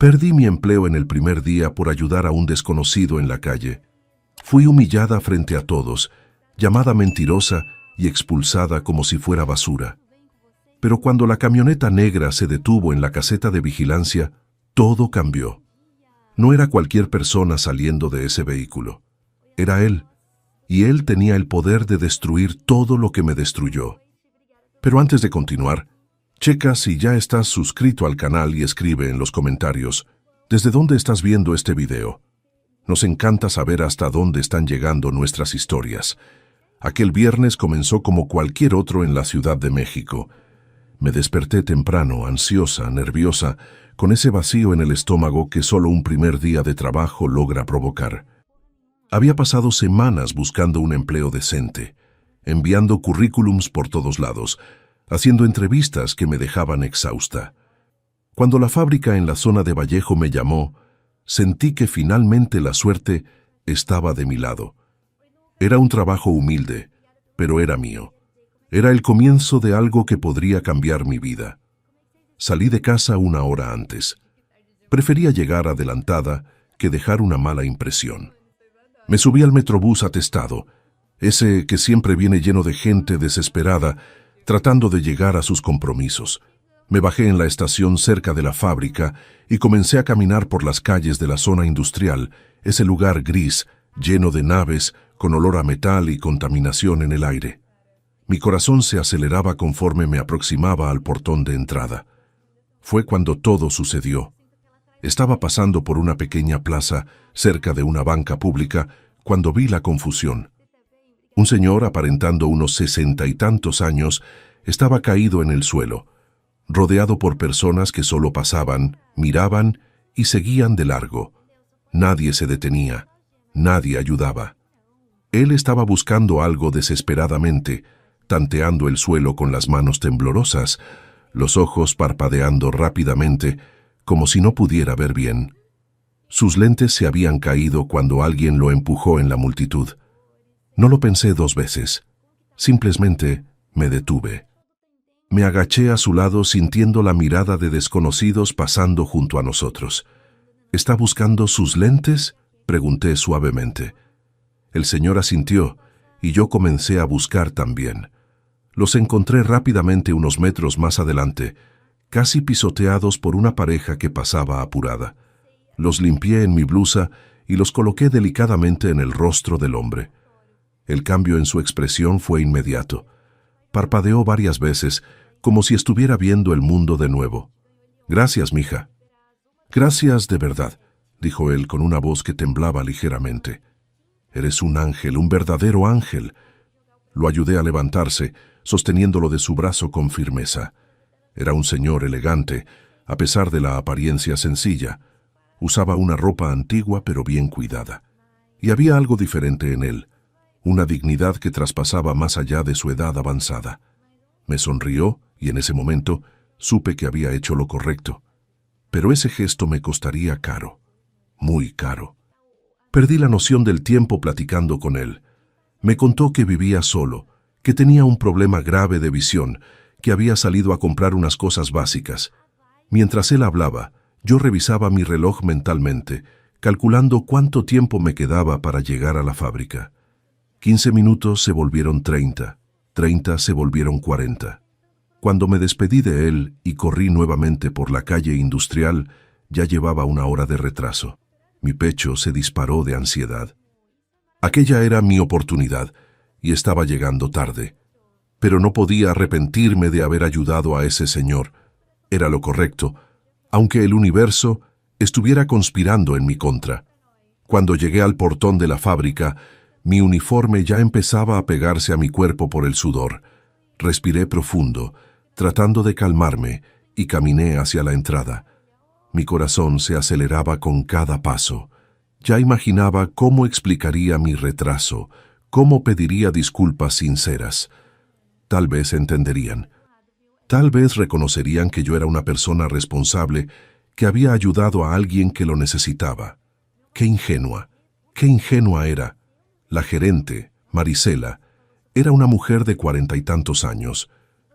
Perdí mi empleo en el primer día por ayudar a un desconocido en la calle. Fui humillada frente a todos, llamada mentirosa y expulsada como si fuera basura. Pero cuando la camioneta negra se detuvo en la caseta de vigilancia, todo cambió. No era cualquier persona saliendo de ese vehículo. Era él, y él tenía el poder de destruir todo lo que me destruyó. Pero antes de continuar, checa si ya estás suscrito al canal y escribe en los comentarios ¿desde dónde estás viendo este video? Nos encanta saber hasta dónde están llegando nuestras historias. Aquel viernes comenzó como cualquier otro en la Ciudad de México. Me desperté temprano, ansiosa, nerviosa, con ese vacío en el estómago que solo un primer día de trabajo logra provocar. Había pasado semanas buscando un empleo decente, enviando currículums por todos lados, haciendo entrevistas que me dejaban exhausta. Cuando la fábrica en la zona de Vallejo me llamó, sentí que finalmente la suerte estaba de mi lado. Era un trabajo humilde, pero era mío. Era el comienzo de algo que podría cambiar mi vida. Salí de casa una hora antes. Prefería llegar adelantada que dejar una mala impresión. Me subí al metrobús atestado, ese que siempre viene lleno de gente desesperada, tratando de llegar a sus compromisos. Me bajé en la estación cerca de la fábrica y comencé a caminar por las calles de la zona industrial, ese lugar gris, lleno de naves, con olor a metal y contaminación en el aire. Mi corazón se aceleraba conforme me aproximaba al portón de entrada. Fue cuando todo sucedió. Estaba pasando por una pequeña plaza, cerca de una banca pública, cuando vi la confusión. Un señor, aparentando unos 60 y tantos años, estaba caído en el suelo, rodeado por personas que solo pasaban, miraban y seguían de largo. Nadie se detenía, nadie ayudaba. Él estaba buscando algo desesperadamente, tanteando el suelo con las manos temblorosas, los ojos parpadeando rápidamente, como si no pudiera ver bien. Sus lentes se habían caído cuando alguien lo empujó en la multitud. No lo pensé dos veces. Simplemente me detuve. Me agaché a su lado sintiendo la mirada de desconocidos pasando junto a nosotros. ¿Está buscando sus lentes?, pregunté suavemente. El señor asintió y yo comencé a buscar también. Los encontré rápidamente unos metros más adelante, casi pisoteados por una pareja que pasaba apurada. Los limpié en mi blusa y los coloqué delicadamente en el rostro del hombre. El cambio en su expresión fue inmediato. Parpadeó varias veces, como si estuviera viendo el mundo de nuevo. «Gracias, mija». «Gracias de verdad», dijo él con una voz que temblaba ligeramente. «Eres un ángel, un verdadero ángel». Lo ayudé a levantarse, sosteniéndolo de su brazo con firmeza. Era un señor elegante, a pesar de la apariencia sencilla. Usaba una ropa antigua pero bien cuidada. Y había algo diferente en él, una dignidad que traspasaba más allá de su edad avanzada. Me sonrió y en ese momento supe que había hecho lo correcto. Pero ese gesto me costaría caro, muy caro. Perdí la noción del tiempo platicando con él. Me contó que vivía solo, que tenía un problema grave de visión, que había salido a comprar unas cosas básicas. Mientras él hablaba, yo revisaba mi reloj mentalmente, calculando cuánto tiempo me quedaba para llegar a la fábrica. 15 minutos se volvieron 30, 30 se volvieron 40. Cuando me despedí de él y corrí nuevamente por la calle industrial, ya llevaba una hora de retraso. Mi pecho se disparó de ansiedad. Aquella era mi oportunidad, y estaba llegando tarde. Pero no podía arrepentirme de haber ayudado a ese señor. Era lo correcto, aunque el universo estuviera conspirando en mi contra. Cuando llegué al portón de la fábrica, mi uniforme ya empezaba a pegarse a mi cuerpo por el sudor. Respiré profundo, tratando de calmarme, y caminé hacia la entrada. Mi corazón se aceleraba con cada paso. Ya imaginaba cómo explicaría mi retraso, cómo pediría disculpas sinceras. Tal vez entenderían. Tal vez reconocerían que yo era una persona responsable que había ayudado a alguien que lo necesitaba. Qué ingenua era. La gerente, Marisela, era una mujer de 40 y tantos años,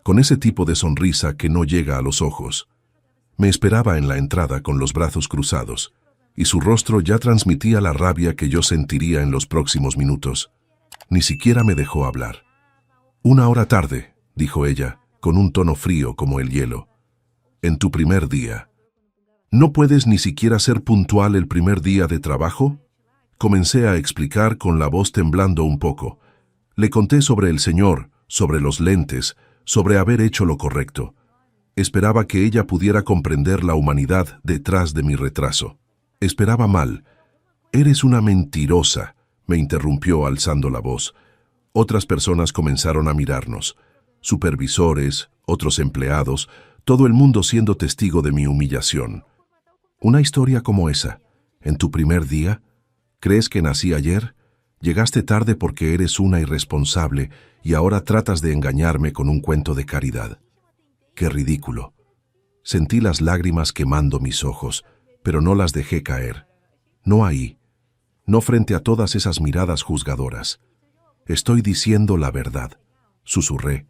con ese tipo de sonrisa que no llega a los ojos. Me esperaba en la entrada con los brazos cruzados, y su rostro ya transmitía la rabia que yo sentiría en los próximos minutos. Ni siquiera me dejó hablar. «Una hora tarde», dijo ella, con un tono frío como el hielo. «En tu primer día. ¿No puedes ni siquiera ser puntual el primer día de trabajo?». Comencé a explicar con la voz temblando un poco. Le conté sobre el señor, sobre los lentes, sobre haber hecho lo correcto. Esperaba que ella pudiera comprender la humanidad detrás de mi retraso. Esperaba mal. «Eres una mentirosa», me interrumpió alzando la voz. Otras personas comenzaron a mirarnos. Supervisores, otros empleados, todo el mundo siendo testigo de mi humillación. «Una historia como esa, en tu primer día. ¿Crees que nací ayer? Llegaste tarde porque eres una irresponsable y ahora tratas de engañarme con un cuento de caridad». Qué ridículo. Sentí las lágrimas quemando mis ojos, pero no las dejé caer. No ahí, no frente a todas esas miradas juzgadoras. «Estoy diciendo la verdad», susurré,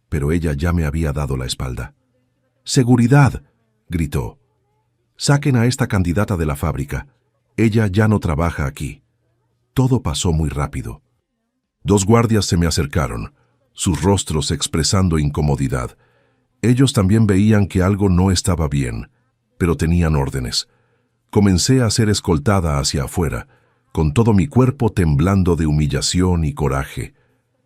pero ella ya me había dado la espalda. «¡Seguridad!», gritó. «Saquen a esta candidata de la fábrica. Ella ya no trabaja aquí». Todo pasó muy rápido. 2 guardias se me acercaron, sus rostros expresando incomodidad. Ellos también veían que algo no estaba bien, pero tenían órdenes. Comencé a ser escoltada hacia afuera, con todo mi cuerpo temblando de humillación y coraje.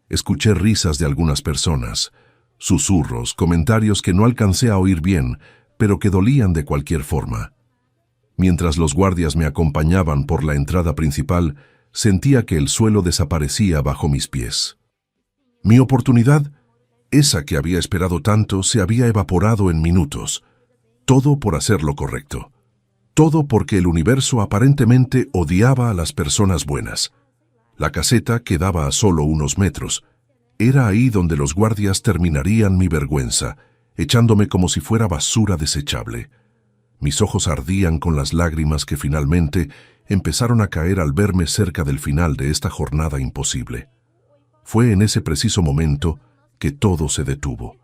Escuché risas de algunas personas, susurros, comentarios que no alcancé a oír bien, pero que dolían de cualquier forma. Mientras los guardias me acompañaban por la entrada principal, sentía que el suelo desaparecía bajo mis pies. Mi oportunidad, esa que había esperado tanto, se había evaporado en minutos. Todo por hacer lo correcto. Todo porque el universo aparentemente odiaba a las personas buenas. La caseta quedaba a solo unos metros. Era ahí donde los guardias terminarían mi vergüenza, echándome como si fuera basura desechable. Mis ojos ardían con las lágrimas que finalmente empezaron a caer al verme cerca del final de esta jornada imposible. Fue en ese preciso momento que todo se detuvo.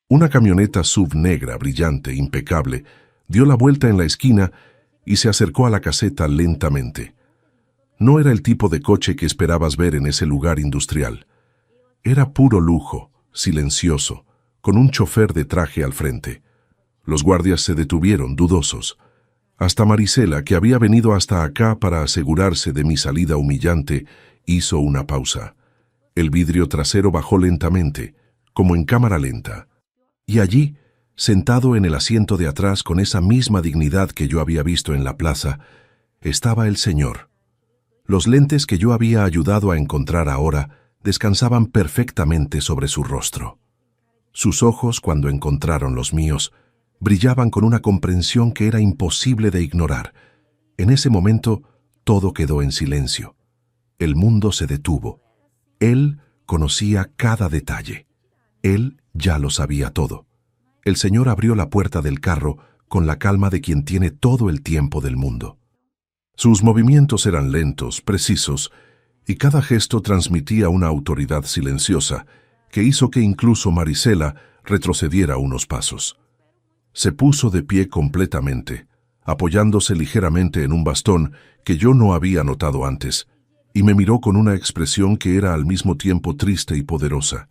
Una camioneta SUV negra, brillante, impecable, dio la vuelta en la esquina y se acercó a la caseta lentamente. No era el tipo de coche que esperabas ver en ese lugar industrial. Era puro lujo, silencioso, con un chofer de traje al frente. Los guardias se detuvieron, dudosos. Hasta Marisela, que había venido hasta acá para asegurarse de mi salida humillante, hizo una pausa. El vidrio trasero bajó lentamente, como en cámara lenta. Y allí, sentado en el asiento de atrás con esa misma dignidad que yo había visto en la plaza, estaba el señor. Los lentes que yo había ayudado a encontrar ahora descansaban perfectamente sobre su rostro. Sus ojos, cuando encontraron los míos, brillaban con una comprensión que era imposible de ignorar. En ese momento, todo quedó en silencio. El mundo se detuvo. Él conocía cada detalle. Él ya lo sabía todo. El señor abrió la puerta del carro con la calma de quien tiene todo el tiempo del mundo. Sus movimientos eran lentos, precisos, y cada gesto transmitía una autoridad silenciosa que hizo que incluso Marisela retrocediera unos pasos. Se puso de pie completamente, apoyándose ligeramente en un bastón que yo no había notado antes, y me miró con una expresión que era al mismo tiempo triste y poderosa.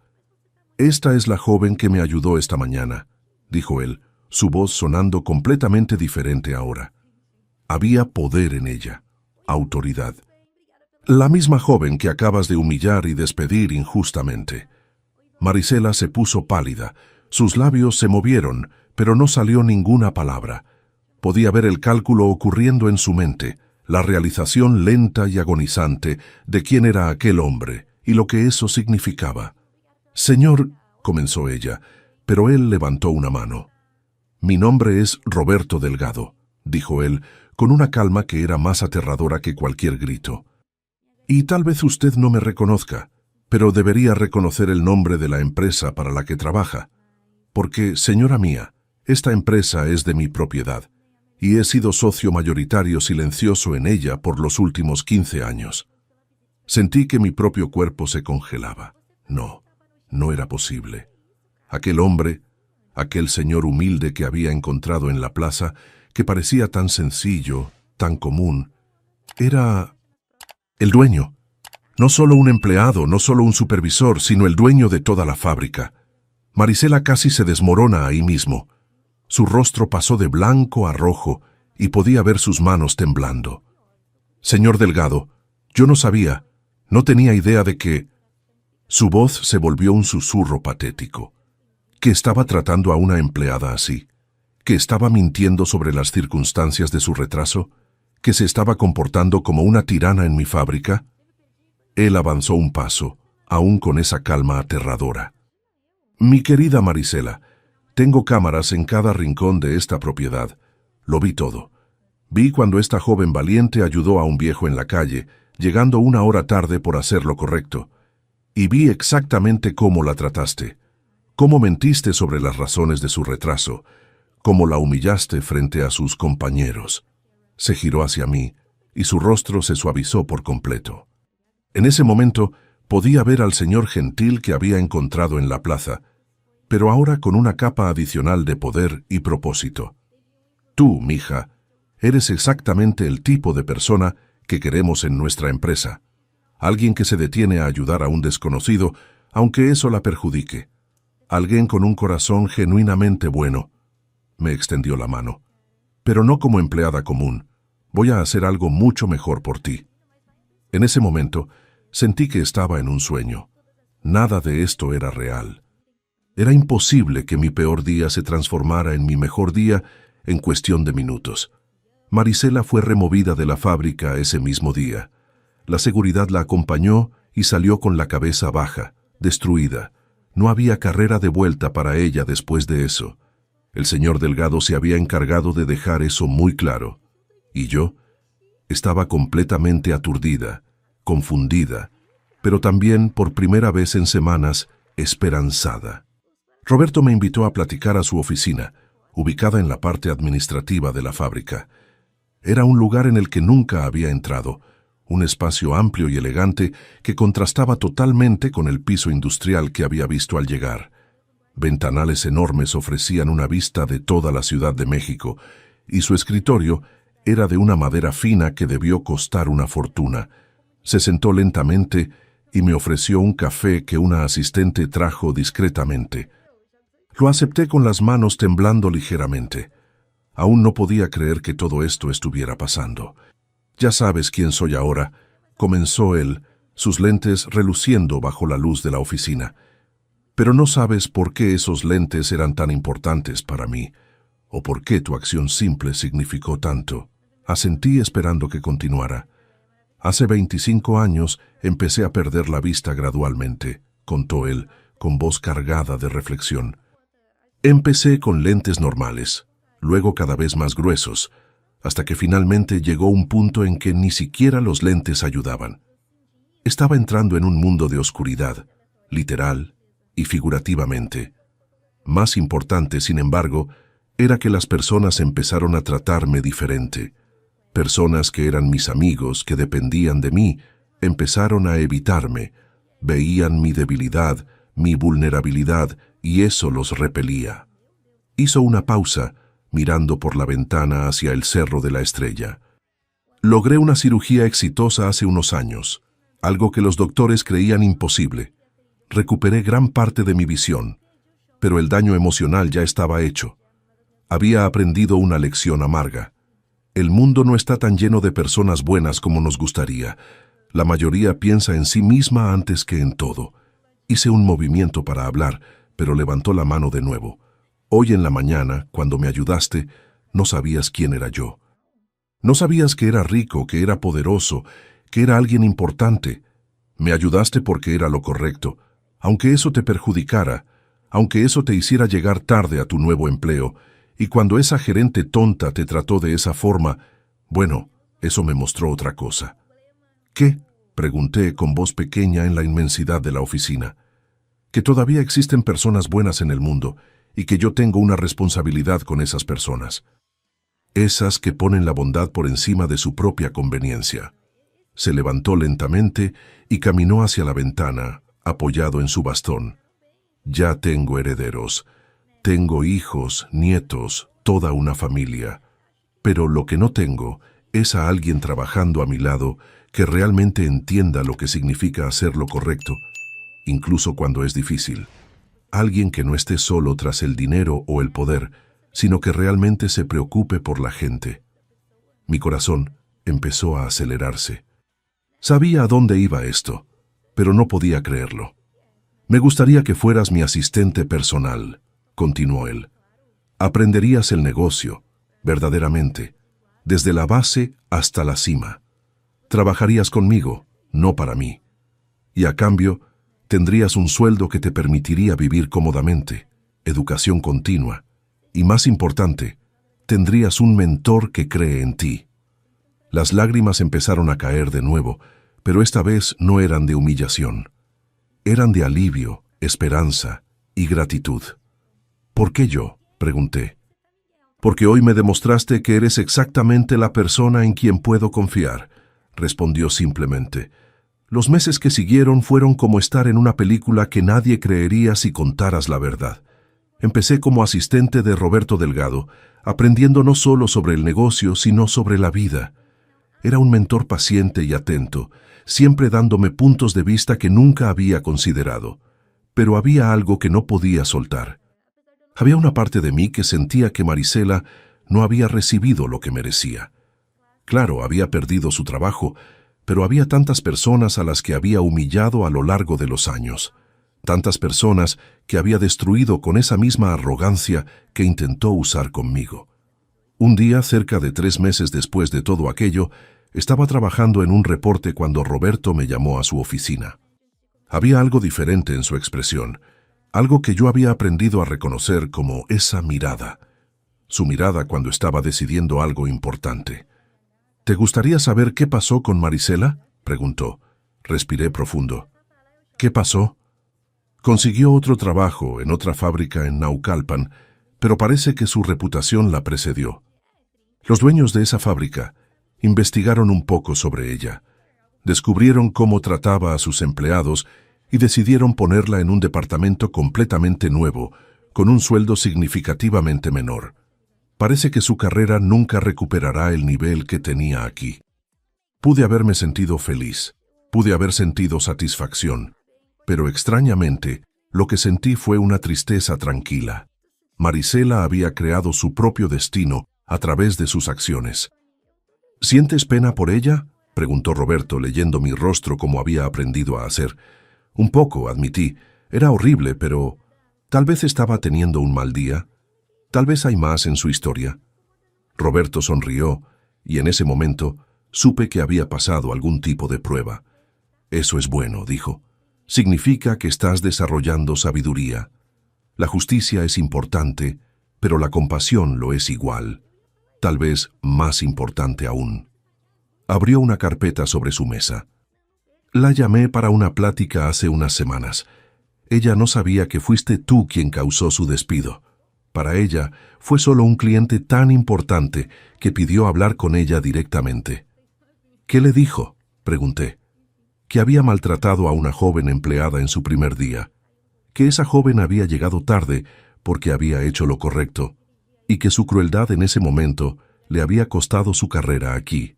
«Esta es la joven que me ayudó esta mañana», dijo él, su voz sonando completamente diferente ahora. Había poder en ella, autoridad. «La misma joven que acabas de humillar y despedir injustamente». Marisela se puso pálida, sus labios se movieron, pero no salió ninguna palabra. Podía ver el cálculo ocurriendo en su mente, la realización lenta y agonizante de quién era aquel hombre y lo que eso significaba. «Señor», comenzó ella, pero él levantó una mano. «Mi nombre es Roberto Delgado», dijo él, con una calma que era más aterradora que cualquier grito. «Y tal vez usted no me reconozca, pero debería reconocer el nombre de la empresa para la que trabaja. Porque, señora mía, esta empresa es de mi propiedad, y he sido socio mayoritario silencioso en ella por los últimos 15 años. Sentí que mi propio cuerpo se congelaba. No era posible. Aquel hombre, aquel señor humilde que había encontrado en la plaza, que parecía tan sencillo, tan común, era el dueño. No solo un empleado, no solo un supervisor, sino el dueño de toda la fábrica. Marisela casi se desmorona ahí mismo. Su rostro pasó de blanco a rojo y podía ver sus manos temblando. Señor Delgado, yo no sabía, no tenía idea de que... Su voz se volvió un susurro patético. Que estaba tratando a una empleada así. Que estaba mintiendo sobre las circunstancias de su retraso. Que se estaba comportando como una tirana en mi fábrica. Él avanzó un paso, aún con esa calma aterradora. Mi querida Marisela, tengo cámaras en cada rincón de esta propiedad. Lo vi todo. Vi cuando esta joven valiente ayudó a un viejo en la calle, llegando 1 hora tarde por hacer lo correcto. Y vi exactamente cómo la trataste, cómo mentiste sobre las razones de su retraso, cómo la humillaste frente a sus compañeros. Se giró hacia mí, y su rostro se suavizó por completo. En ese momento podía ver al señor gentil que había encontrado en la plaza, pero ahora con una capa adicional de poder y propósito. Tú, mija, eres exactamente el tipo de persona que queremos en nuestra empresa. Alguien que se detiene a ayudar a un desconocido, aunque eso la perjudique. Alguien con un corazón genuinamente bueno. Me extendió la mano. Pero no como empleada común. Voy a hacer algo mucho mejor por ti. En ese momento, sentí que estaba en un sueño. Nada de esto era real. Era imposible que mi peor día se transformara en mi mejor día en cuestión de minutos. Marisela fue removida de la fábrica ese mismo día. La seguridad la acompañó y salió con la cabeza baja, destruida. No había carrera de vuelta para ella después de eso. El señor Delgado se había encargado de dejar eso muy claro. Y yo estaba completamente aturdida, confundida, pero también, por primera vez en semanas, esperanzada. Roberto me invitó a platicar a su oficina, ubicada en la parte administrativa de la fábrica. Era un lugar en el que nunca había entrado, un espacio amplio y elegante que contrastaba totalmente con el piso industrial que había visto al llegar. Ventanales enormes ofrecían una vista de toda la Ciudad de México, y su escritorio era de una madera fina que debió costar una fortuna. Se sentó lentamente y me ofreció un café que una asistente trajo discretamente. Lo acepté con las manos temblando ligeramente. Aún no podía creer que todo esto estuviera pasando. «Ya sabes quién soy ahora», comenzó él, sus lentes reluciendo bajo la luz de la oficina. «Pero no sabes por qué esos lentes eran tan importantes para mí, o por qué tu acción simple significó tanto». Asentí esperando que continuara. «Hace 25 años empecé a perder la vista gradualmente», contó él, con voz cargada de reflexión. «Empecé con lentes normales, luego cada vez más gruesos, hasta que finalmente llegó un punto en que ni siquiera los lentes ayudaban. Estaba entrando en un mundo de oscuridad, literal y figurativamente. Más importante, sin embargo, era que las personas empezaron a tratarme diferente. Personas que eran mis amigos, que dependían de mí, empezaron a evitarme. Veían mi debilidad, mi vulnerabilidad, y eso los repelía». Hizo una pausa, mirando por la ventana hacia el Cerro de la Estrella. «Logré una cirugía exitosa hace unos años, algo que los doctores creían imposible. Recuperé gran parte de mi visión, pero el daño emocional ya estaba hecho. Había aprendido una lección amarga. El mundo no está tan lleno de personas buenas como nos gustaría. La mayoría piensa en sí misma antes que en todo». Hice un movimiento para hablar, pero levantó la mano de nuevo. «Hoy en la mañana, cuando me ayudaste, no sabías quién era yo. No sabías que era rico, que era poderoso, que era alguien importante. Me ayudaste porque era lo correcto, aunque eso te perjudicara, aunque eso te hiciera llegar tarde a tu nuevo empleo, y cuando esa gerente tonta te trató de esa forma, bueno, eso me mostró otra cosa». «¿Qué?», pregunté con voz pequeña en la inmensidad de la oficina. «Que todavía existen personas buenas en el mundo, y que yo tengo una responsabilidad con esas personas. Esas que ponen la bondad por encima de su propia conveniencia». Se levantó lentamente y caminó hacia la ventana, apoyado en su bastón. «Ya tengo herederos. Tengo hijos, nietos, toda una familia. Pero lo que no tengo es a alguien trabajando a mi lado que realmente entienda lo que significa hacer lo correcto, incluso cuando es difícil. Alguien que no esté solo tras el dinero o el poder, sino que realmente se preocupe por la gente. Mi corazón empezó a acelerarse. Sabía a dónde iba esto, pero no podía creerlo. Me gustaría que fueras mi asistente personal, continuó él. Aprenderías el negocio, verdaderamente, desde la base hasta la cima. Trabajarías conmigo, no para mí. Y a cambio, tendrías un sueldo que te permitiría vivir cómodamente, educación continua, y más importante, tendrías un mentor que cree en ti. Las lágrimas empezaron a caer de nuevo, pero esta vez no eran de humillación. Eran de alivio, esperanza y gratitud. ¿Por qué yo?, pregunté. Porque hoy me demostraste que eres exactamente la persona en quien puedo confiar, respondió simplemente. Los meses que siguieron fueron como estar en una película que nadie creería si contaras la verdad. Empecé como asistente de Roberto Delgado, aprendiendo no solo sobre el negocio, sino sobre la vida. Era un mentor paciente y atento, siempre dándome puntos de vista que nunca había considerado. Pero había algo que no podía soltar. Había una parte de mí que sentía que Marisela no había recibido lo que merecía. Claro, había perdido su trabajo, pero había tantas personas a las que había humillado a lo largo de los años. Tantas personas que había destruido con esa misma arrogancia que intentó usar conmigo. Un día, cerca de 3 meses después de todo aquello, estaba trabajando en un reporte cuando Roberto me llamó a su oficina. Había algo diferente en su expresión, algo que yo había aprendido a reconocer como esa mirada. Su mirada cuando estaba decidiendo algo importante. ¿Te gustaría saber qué pasó con Marisela?, preguntó. Respiré profundo. ¿Qué pasó? Consiguió otro trabajo en otra fábrica en Naucalpan, pero parece que su reputación la precedió. Los dueños de esa fábrica investigaron un poco sobre ella. Descubrieron cómo trataba a sus empleados y decidieron ponerla en un departamento completamente nuevo, con un sueldo significativamente menor. Parece que su carrera nunca recuperará el nivel que tenía aquí. Pude haberme sentido feliz, pude haber sentido satisfacción, pero extrañamente, lo que sentí fue una tristeza tranquila. Marisela había creado su propio destino a través de sus acciones. ¿Sientes pena por ella?, preguntó Roberto, leyendo mi rostro como había aprendido a hacer. Un poco, admití. Era horrible, pero tal vez estaba teniendo un mal día. Tal vez hay más en su historia. Roberto sonrió, y en ese momento supe que había pasado algún tipo de prueba. Eso es bueno, dijo. Significa que estás desarrollando sabiduría. La justicia es importante, pero la compasión lo es igual. Tal vez más importante aún. Abrió una carpeta sobre su mesa. La llamé para una plática hace unas semanas. Ella no sabía que fuiste tú quien causó su despido. Para ella, fue solo un cliente tan importante que pidió hablar con ella directamente. ¿Qué le dijo?, pregunté. Que había maltratado a una joven empleada en su primer día. Que esa joven había llegado tarde porque había hecho lo correcto, y que su crueldad en ese momento le había costado su carrera aquí.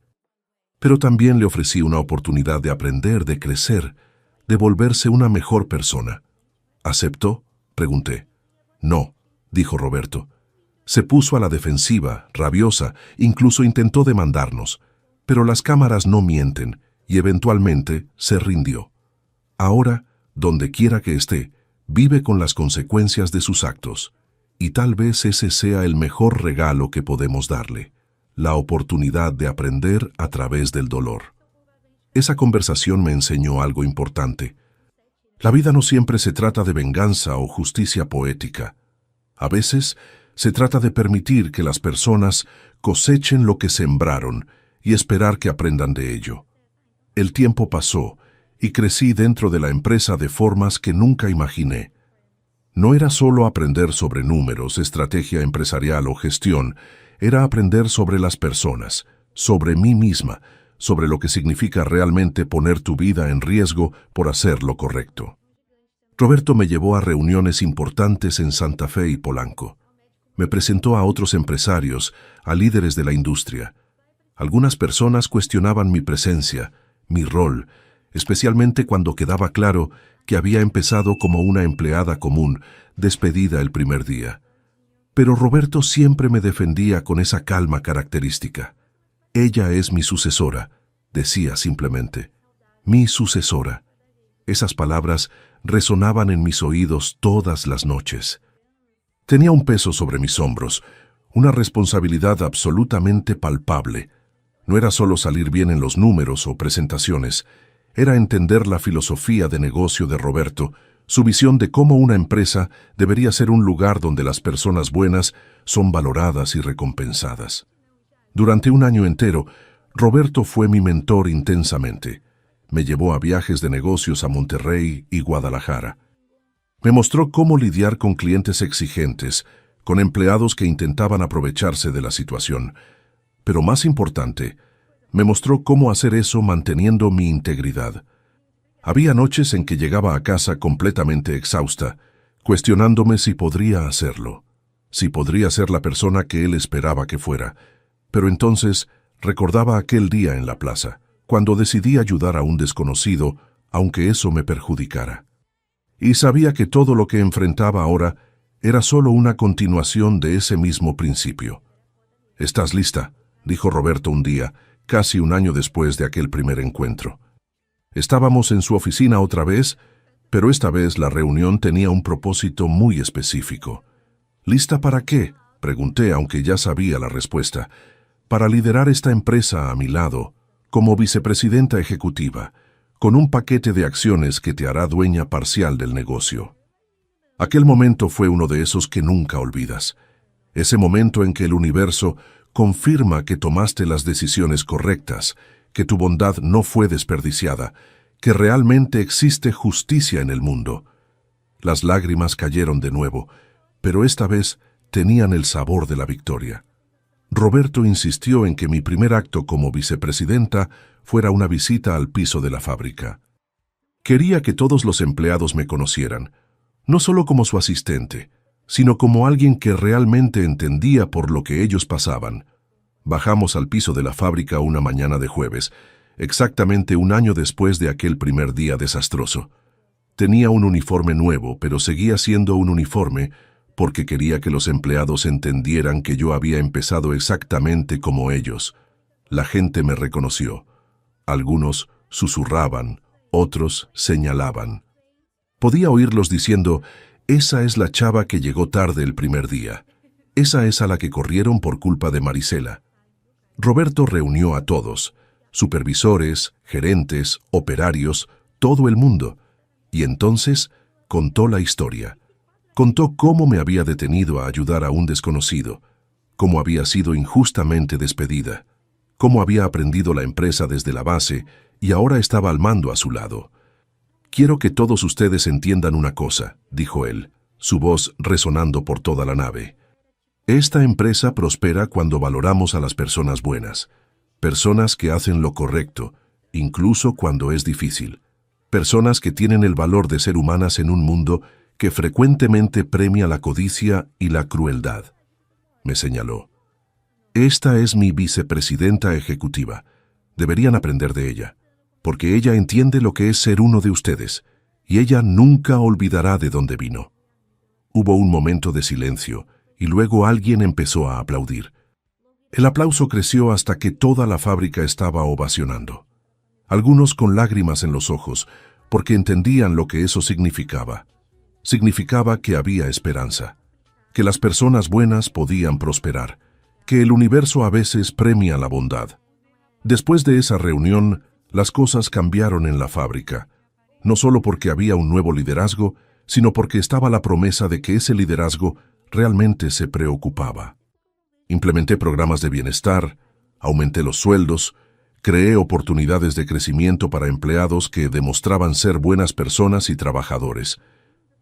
Pero también le ofrecí una oportunidad de aprender, de crecer, de volverse una mejor persona. ¿Aceptó?, pregunté. No, dijo Roberto. Se puso a la defensiva, rabiosa, incluso intentó demandarnos. Pero las cámaras no mienten, y eventualmente se rindió. Ahora, donde quiera que esté, vive con las consecuencias de sus actos. Y tal vez ese sea el mejor regalo que podemos darle. La oportunidad de aprender a través del dolor. Esa conversación me enseñó algo importante. La vida no siempre se trata de venganza o justicia poética. A veces se trata de permitir que las personas cosechen lo que sembraron y esperar que aprendan de ello. El tiempo pasó y crecí dentro de la empresa de formas que nunca imaginé. No era solo aprender sobre números, estrategia empresarial o gestión, era aprender sobre las personas, sobre mí misma, sobre lo que significa realmente poner tu vida en riesgo por hacer lo correcto. Roberto me llevó a reuniones importantes en Santa Fe y Polanco. Me presentó a otros empresarios, a líderes de la industria. Algunas personas cuestionaban mi presencia, mi rol, especialmente cuando quedaba claro que había empezado como una empleada común, despedida el primer día. Pero Roberto siempre me defendía con esa calma característica. Ella es mi sucesora, decía simplemente. Mi sucesora. Esas palabras resonaban en mis oídos todas las noches. Tenía un peso sobre mis hombros, una responsabilidad absolutamente palpable. No era solo salir bien en los números o presentaciones, era entender la filosofía de negocio de Roberto, su visión de cómo una empresa debería ser un lugar donde las personas buenas son valoradas y recompensadas. Durante un año entero, Roberto fue mi mentor intensamente. Me llevó a viajes de negocios a Monterrey y Guadalajara. Me mostró cómo lidiar con clientes exigentes, con empleados que intentaban aprovecharse de la situación. Pero más importante, me mostró cómo hacer eso manteniendo mi integridad. Había noches en que llegaba a casa completamente exhausta, cuestionándome si podría hacerlo, si podría ser la persona que él esperaba que fuera. Pero entonces recordaba aquel día en la plaza, cuando decidí ayudar a un desconocido, aunque eso me perjudicara. Y sabía que todo lo que enfrentaba ahora era solo una continuación de ese mismo principio. «¿Estás lista?», dijo Roberto un día, casi un año después de aquel primer encuentro. Estábamos en su oficina otra vez, pero esta vez la reunión tenía un propósito muy específico. «¿Lista para qué?», pregunté, aunque ya sabía la respuesta. «Para liderar esta empresa a mi lado, como vicepresidenta ejecutiva, con un paquete de acciones que te hará dueña parcial del negocio». Aquel momento fue uno de esos que nunca olvidas. Ese momento en que el universo confirma que tomaste las decisiones correctas, que tu bondad no fue desperdiciada, que realmente existe justicia en el mundo. Las lágrimas cayeron de nuevo, pero esta vez tenían el sabor de la victoria. Roberto insistió en que mi primer acto como vicepresidenta fuera una visita al piso de la fábrica. Quería que todos los empleados me conocieran, no solo como su asistente, sino como alguien que realmente entendía por lo que ellos pasaban. Bajamos al piso de la fábrica una mañana de jueves, exactamente un año después de aquel primer día desastroso. Tenía un uniforme nuevo, pero seguía siendo un uniforme porque quería que los empleados entendieran que yo había empezado exactamente como ellos. La gente me reconoció. Algunos susurraban, otros señalaban. Podía oírlos diciendo: «Esa es la chava que llegó tarde el primer día. Esa es a la que corrieron por culpa de Marisela». Roberto reunió a todos, supervisores, gerentes, operarios, todo el mundo, y entonces contó la historia. Contó cómo me había detenido a ayudar a un desconocido, cómo había sido injustamente despedida, cómo había aprendido la empresa desde la base y ahora estaba al mando a su lado. «Quiero que todos ustedes entiendan una cosa», dijo él, su voz resonando por toda la nave. «Esta empresa prospera cuando valoramos a las personas buenas, personas que hacen lo correcto, incluso cuando es difícil, personas que tienen el valor de ser humanas en un mundo que frecuentemente premia la codicia y la crueldad». Me señaló. «Esta es mi vicepresidenta ejecutiva. Deberían aprender de ella, porque ella entiende lo que es ser uno de ustedes, y ella nunca olvidará de dónde vino». Hubo un momento de silencio, y luego alguien empezó a aplaudir. El aplauso creció hasta que toda la fábrica estaba ovacionando. Algunos con lágrimas en los ojos, porque entendían lo que eso significaba. Significaba que había esperanza, que las personas buenas podían prosperar, que el universo a veces premia la bondad. Después de esa reunión, las cosas cambiaron en la fábrica, no solo porque había un nuevo liderazgo, sino porque estaba la promesa de que ese liderazgo realmente se preocupaba. Implementé programas de bienestar, aumenté los sueldos, creé oportunidades de crecimiento para empleados que demostraban ser buenas personas y trabajadores.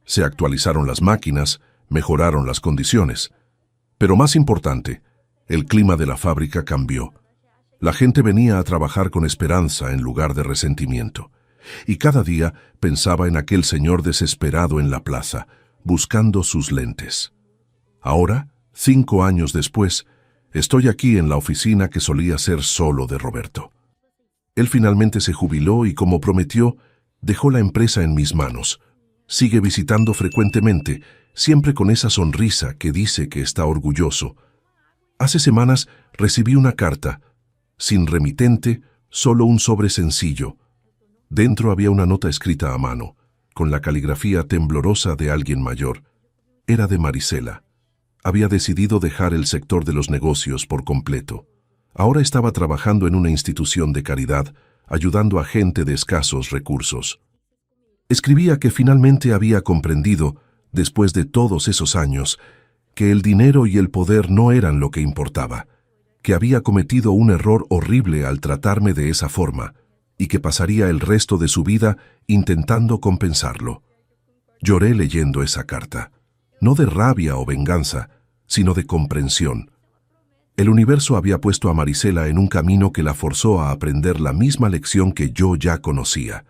Se actualizaron las máquinas, mejoraron las condiciones. Pero más importante, el clima de la fábrica cambió. La gente venía a trabajar con esperanza en lugar de resentimiento. y cada día pensaba en aquel señor desesperado en la plaza, buscando sus lentes. Ahora, 5 años después, estoy aquí en la oficina que solía ser solo de Roberto. Él finalmente se jubiló y, como prometió, dejó la empresa en mis manos. Sigue visitando frecuentemente, siempre con esa sonrisa que dice que está orgulloso. Hace semanas recibí una carta, sin remitente, solo un sobre sencillo. Dentro había una nota escrita a mano, con la caligrafía temblorosa de alguien mayor. Era de Marisela. Había decidido dejar el sector de los negocios por completo. Ahora estaba trabajando en una institución de caridad, ayudando a gente de escasos recursos. Escribía que finalmente había comprendido, después de todos esos años, que el dinero y el poder no eran lo que importaba, que había cometido un error horrible al tratarme de esa forma, y que pasaría el resto de su vida intentando compensarlo. Lloré leyendo esa carta, no de rabia o venganza, sino de comprensión. El universo había puesto a Marisela en un camino que la forzó a aprender la misma lección que yo ya conocía,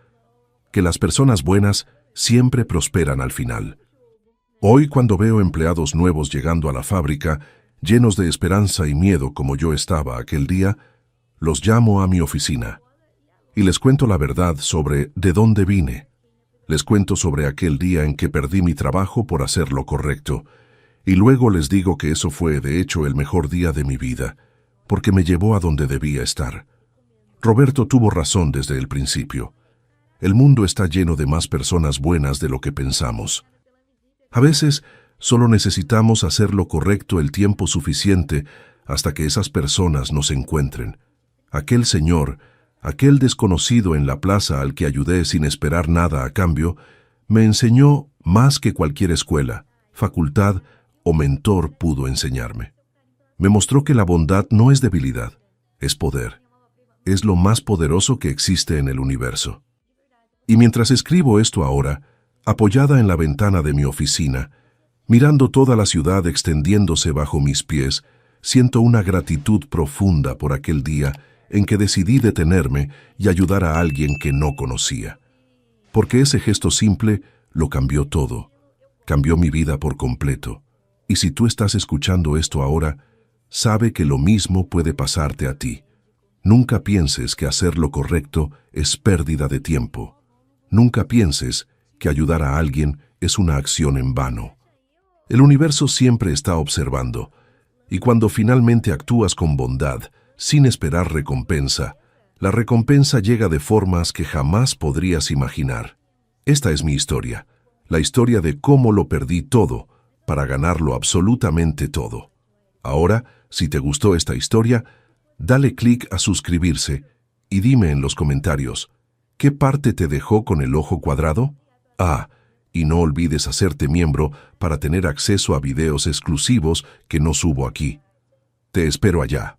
que las personas buenas siempre prosperan al final. Hoy, cuando veo empleados nuevos llegando a la fábrica, llenos de esperanza y miedo como yo estaba aquel día, los llamo a mi oficina y les cuento la verdad sobre de dónde vine. Les cuento sobre aquel día en que perdí mi trabajo por hacer lo correcto, y luego les digo que eso fue, de hecho, el mejor día de mi vida, porque me llevó a donde debía estar. Roberto tuvo razón desde el principio. El mundo está lleno de más personas buenas de lo que pensamos. A veces, solo necesitamos hacer lo correcto el tiempo suficiente hasta que esas personas nos encuentren. Aquel señor, aquel desconocido en la plaza al que ayudé sin esperar nada a cambio, me enseñó más que cualquier escuela, facultad o mentor pudo enseñarme. Me mostró que la bondad no es debilidad, es poder. Es lo más poderoso que existe en el universo. Y mientras escribo esto ahora, apoyada en la ventana de mi oficina, mirando toda la ciudad extendiéndose bajo mis pies, siento una gratitud profunda por aquel día en que decidí detenerme y ayudar a alguien que no conocía. Porque ese gesto simple lo cambió todo, cambió mi vida por completo. Y si tú estás escuchando esto ahora, sabe que lo mismo puede pasarte a ti. Nunca pienses que hacer lo correcto es pérdida de tiempo. Nunca pienses que ayudar a alguien es una acción en vano. El universo siempre está observando, y cuando finalmente actúas con bondad, sin esperar recompensa, la recompensa llega de formas que jamás podrías imaginar. Esta es mi historia, la historia de cómo lo perdí todo para ganarlo absolutamente todo. Ahora, si te gustó esta historia, dale clic a suscribirse y dime en los comentarios, ¿qué parte te dejó con el ojo cuadrado? Y no olvides hacerte miembro para tener acceso a videos exclusivos que no subo aquí. Te espero allá.